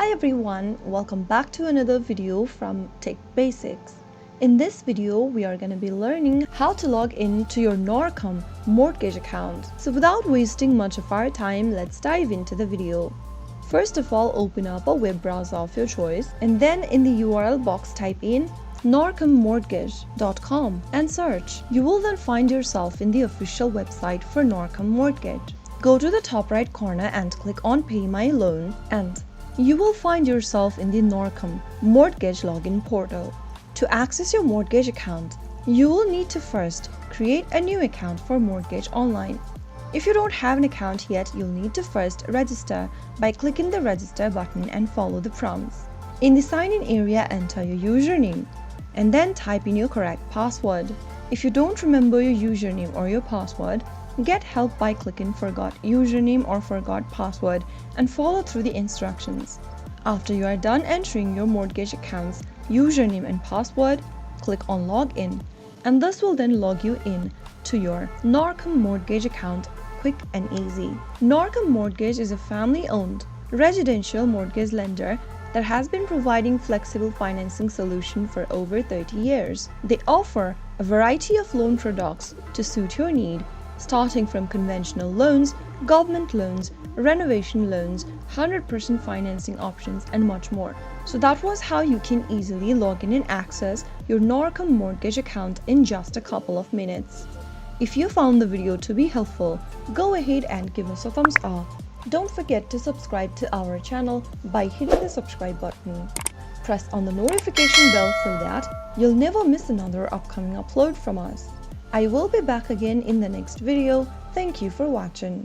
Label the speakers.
Speaker 1: Hi everyone, welcome back to another video from Tech Basics. In this video, we are going to be learning how to log in to your Norcom Mortgage account. So without wasting much of our time, let's dive into the video. First of all, open up a web browser of your choice and then in the URL box type in norcommortgage.com and search. You will then find yourself in the official website for Norcom Mortgage. Go to the top right corner and click on Pay My Loan and you will find yourself in the Norcom Mortgage login portal. To access your mortgage account, you will need to first create a new account for Mortgage Online. If you don't have an account yet, you'll need to first register by clicking the register button and follow the prompts. In the sign in area, enter your username and then type in your correct password. If you don't remember your username or your password, get help by clicking Forgot Username or Forgot Password and follow through the instructions. After you are done entering your mortgage account's username and password, click on Login, and this will then log you in to your Norcom Mortgage account quick and easy. Norcom Mortgage is a family-owned residential mortgage lender that has been providing flexible financing solutions for over 30 years. They offer a variety of loan products to suit your need, starting from conventional loans, government loans, renovation loans, 100% financing options, and much more. So that was how you can easily log in and access your Norcom Mortgage account in just a couple of minutes. If you found the video to be helpful, go ahead and give us a thumbs up. Don't forget to subscribe to our channel by hitting the subscribe button. Press on the notification bell so that you'll never miss another upcoming upload from us. I will be back again in the next video. Thank you for watching.